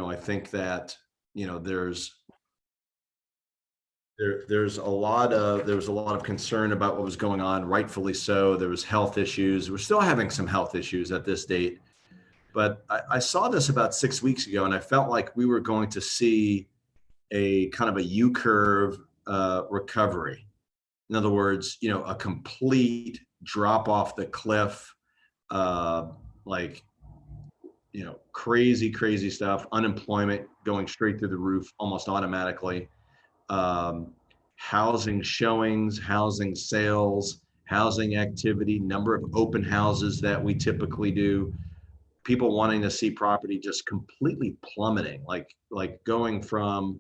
I think that, there was a lot of concern about what was going on, rightfully so. There was health issues. We're still having some health issues at this date. But I saw this about 6 weeks ago, and I felt like we were going to see a kind of a U curve recovery. In other words, a complete drop off the cliff, uh, like, crazy, crazy stuff, unemployment going straight through the roof almost automatically, um, housing showings, housing sales, housing activity, number of open houses that we typically do, people wanting to see property just completely plummeting, like going from,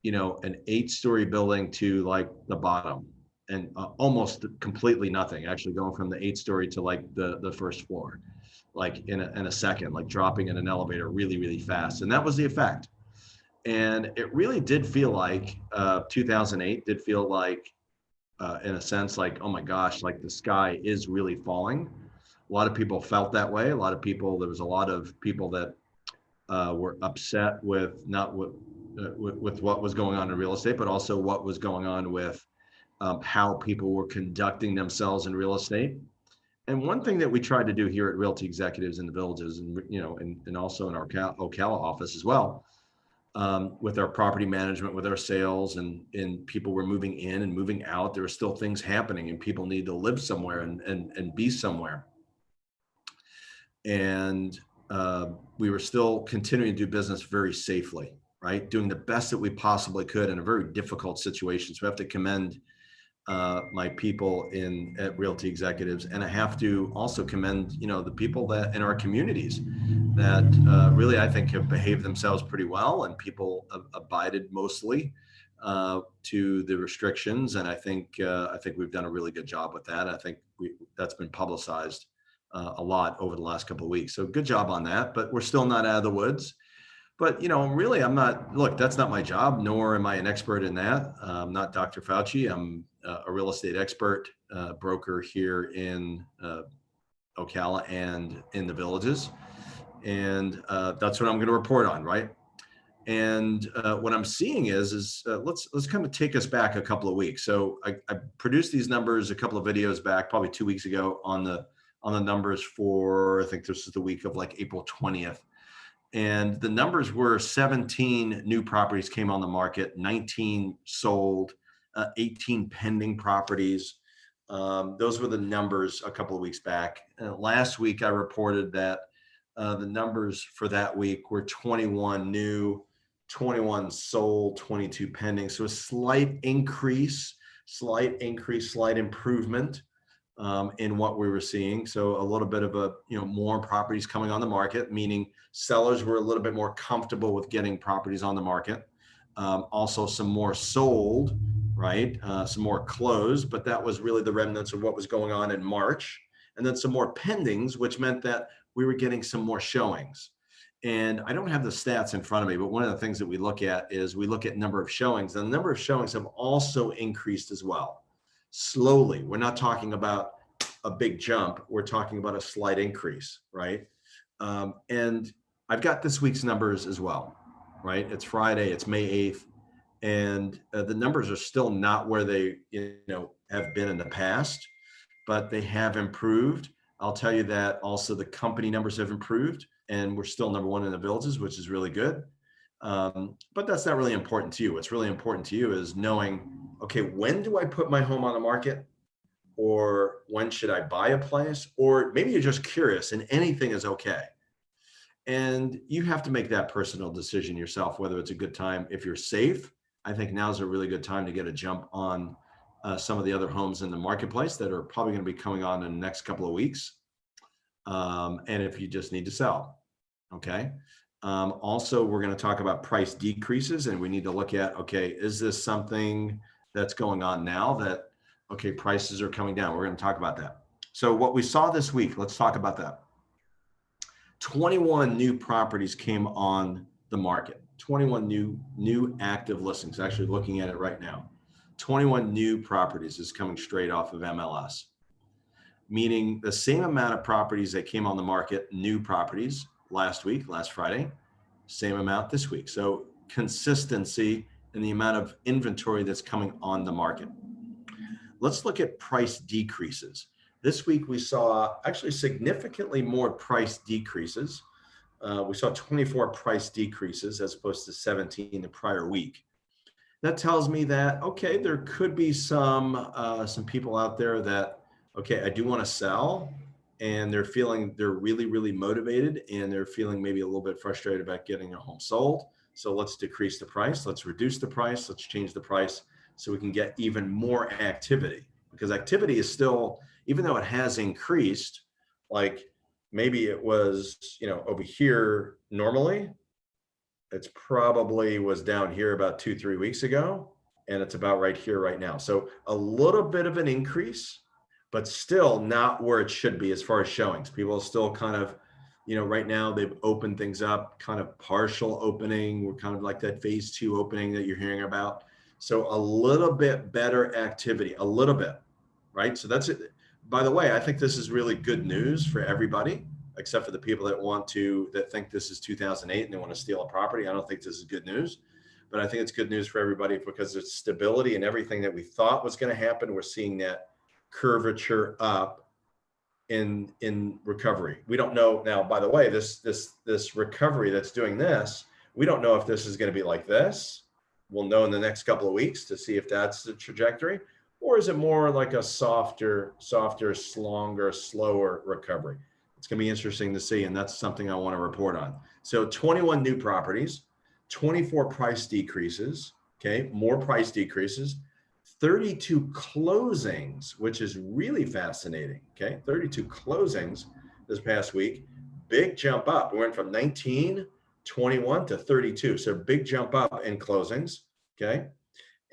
an 8-story building to like the bottom, and almost completely nothing, actually going from the 8-story to like the first floor, like in a second, like dropping in an elevator really, really fast. And that was the effect. And it really did feel like 2008 did feel like, in a sense, like, oh my gosh, like the sky is really falling. A lot of people felt that way. There was a lot of people that were upset with not with what was going on in real estate, but also what was going on with how people were conducting themselves in real estate. And one thing that we tried to do here at Realty Executives in the Villages, and and also in our Ocala office as well, with our property management, with our sales, and people were moving in and moving out. There were still things happening, and people need to live somewhere and be somewhere. And we were still continuing to do business very safely, right? Doing the best that we possibly could in a very difficult situation. So I have to commend my people at Realty Executives, and I have to also commend the people that in our communities that really, I think, have behaved themselves pretty well, and people abided mostly to the restrictions. And I think we've done a really good job with that. I think that's been publicized a lot over the last couple of weeks. So good job on that. But we're still not out of the woods. But really, I'm not. Look, that's not my job, nor am I an expert in that. I'm not Dr. Fauci. I'm a real estate expert, broker here in Ocala and in the Villages, and that's what I'm going to report on, right? And what I'm seeing is let's kind of take us back a couple of weeks. So I produced these numbers a couple of videos back, probably 2 weeks ago, on the numbers for, I think this is the week of like April 20th. And the numbers were 17 new properties came on the market, 19 sold, 18 pending properties. Those were the numbers a couple of weeks back. Last week, I reported that the numbers for that week were 21 new, 21 sold, 22 pending. So a slight improvement in what we were seeing. So a little bit of more properties coming on the market, meaning sellers were a little bit more comfortable with getting properties on the market. Also some more sold, right? Some more closed, but that was really the remnants of what was going on in March. And then some more pendings, which meant that we were getting some more showings. And I don't have the stats in front of me, but one of the things that we look at is we look at number of showings. And the number of showings have also increased as well. Slowly. We're not talking about a big jump. We're talking about a slight increase, right? And I've got this week's numbers as well, right? It's Friday, it's May 8th, and the numbers are still not where they have been in the past, but they have improved. I'll tell you that also the company numbers have improved, and we're still number one in the Villages, which is really good. But that's not really important to you. What's really important to you is knowing, okay, when do I put my home on the market? Or when should I buy a place? Or maybe you're just curious and anything is okay. And you have to make that personal decision yourself, whether it's a good time. If you're safe, I think now's a really good time to get a jump on some of the other homes in the marketplace that are probably going to be coming on in the next couple of weeks. And if you just need to sell, okay? Also, we're going to talk about price decreases, and we need to look at, okay, is this something that's going on now that, okay, prices are coming down? We're going to talk about that. So what we saw this week, let's talk about that. 21 new properties came on the market, 21 new active listings, actually looking at it right now. 21 new properties is coming straight off of MLS, meaning the same amount of properties that came on the market, new properties, last Friday, same amount this week. So consistency in the amount of inventory that's coming on the market. Let's look at price decreases. This week we saw actually significantly more price decreases. We saw 24 price decreases as opposed to 17 the prior week. That tells me that, okay, there could be some people out there that, okay, I do want to sell, and they're really motivated, and they're feeling maybe a little bit frustrated about getting their home sold. So let's decrease the price, let's reduce the price, let's change the price so we can get even more activity, because activity is still, even though it has increased, like maybe it was, over here normally, it's probably was down here about 2-3 weeks ago, and it's about right here right now. So a little bit of an increase, but still not where it should be as far as showings. People are still kind of, right now they've opened things up, kind of partial opening. We're kind of like that phase 2 opening that you're hearing about. So a little bit better activity, a little bit, right? So that's it. By the way, I think this is really good news for everybody, except for the people that think this is 2008 and they want to steal a property. I don't think this is good news, but I think it's good news for everybody because there's stability, and everything that we thought was going to happen, we're seeing that curvature up in recovery. We don't know now, by the way, this recovery that's doing this, we don't know if this is going to be like this. We'll know in the next couple of weeks to see if that's the trajectory, or is it more like a softer, longer, slower recovery? It's going to be interesting to see, and that's something I want to report on. So 21 new properties, 24 price decreases, okay, more price decreases, 32 closings, which is really fascinating, okay, 32 closings this past week, big jump up. We went from 19, 21 to 32, so big jump up in closings, okay?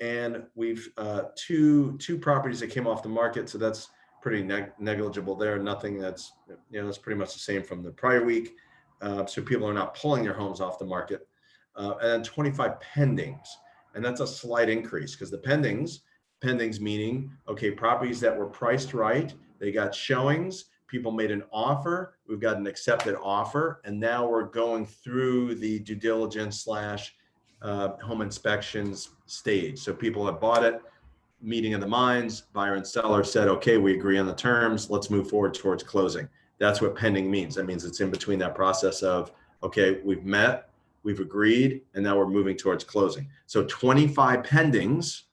And we've two properties that came off the market, so that's pretty negligible there. Nothing that's, that's pretty much the same from the prior week. So people are not pulling their homes off the market. And then 25 pendings, and that's a slight increase because the pendings meaning, okay, properties that were priced right, they got showings, people made an offer, we've got an accepted offer, and now we're going through the due diligence / home inspections stage. So people have bought it, meeting of the minds, buyer and seller said, okay, we agree on the terms, let's move forward towards closing. That's what pending means. That means it's in between that process of, okay, we've met, we've agreed, and now we're moving towards closing. So 25 pendings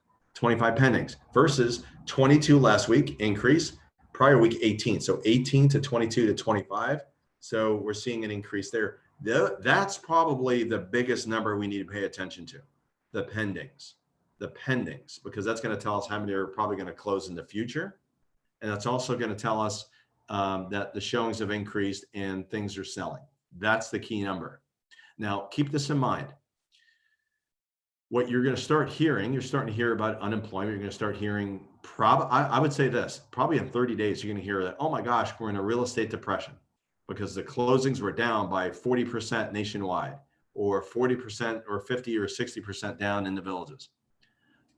versus 22 last week, increase, prior week 18. So 18 to 22 to 25. So we're seeing an increase there. That's probably the biggest number we need to pay attention to, the pendings, because that's going to tell us how many are probably going to close in the future. And that's also going to tell us that the showings have increased and things are selling. That's the key number. Now, keep this in mind. What you're going to start hearing, you're starting to hear about unemployment. You're going to start hearing, I would say this, probably in 30 days, you're going to hear that, oh my gosh, we're in a real estate depression because the closings were down by 40% nationwide, or 40% or 50 or 60% down in the villages.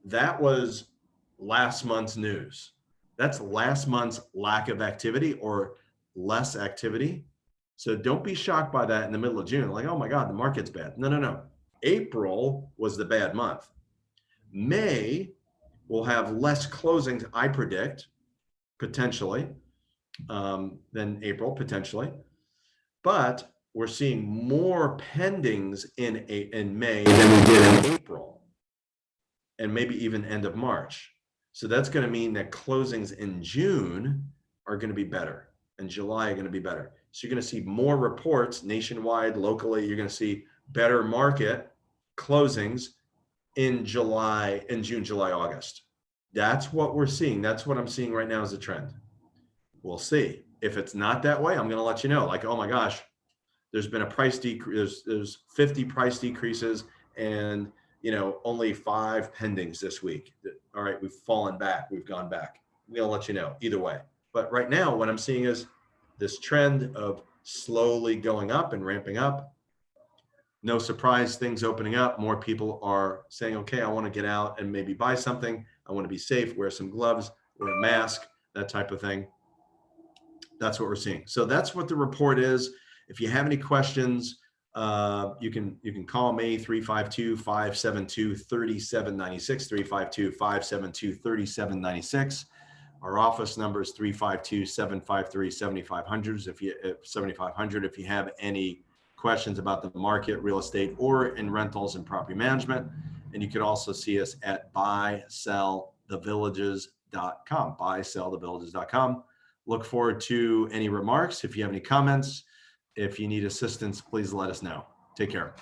That was last month's news. That's last month's lack of activity or less activity. So don't be shocked by that in the middle of June. Like, oh my God, the market's bad. No. April was the bad month. May will have less closings, I predict, potentially, than April, potentially. But we're seeing more pendings in May than we did in April, and maybe even end of March. So that's going to mean that closings in June are going to be better, and July are going to be better. So you're going to see more reports nationwide, locally. You're going to see better market closings in June, July, August. That's what we're seeing. That's what I'm seeing right now as a trend. We'll see. If it's not that way, I'm going to let you know. Like, oh my gosh, there's been a price decrease. There's 50 price decreases, and only 5 pendings this week. All right, we've fallen back. We've gone back. I'm going to let you know either way. But right now, what I'm seeing is this trend of slowly going up and ramping up. No surprise, things opening up. More people are saying, okay, I want to get out and maybe buy something. I want to be safe, wear some gloves, wear a mask, that type of thing. That's what we're seeing. So that's what the report is. If you have any questions, You can call me 352-572-3796, 352-572-3796. Our office number is 352-753-7500. If 7500, if you have any questions about the market, real estate, or in rentals and property management. And you can also see us at buysellthevillages.com, buysellthevillages.com. Look forward to any remarks. If you have any comments, if you need assistance, please let us know. Take care.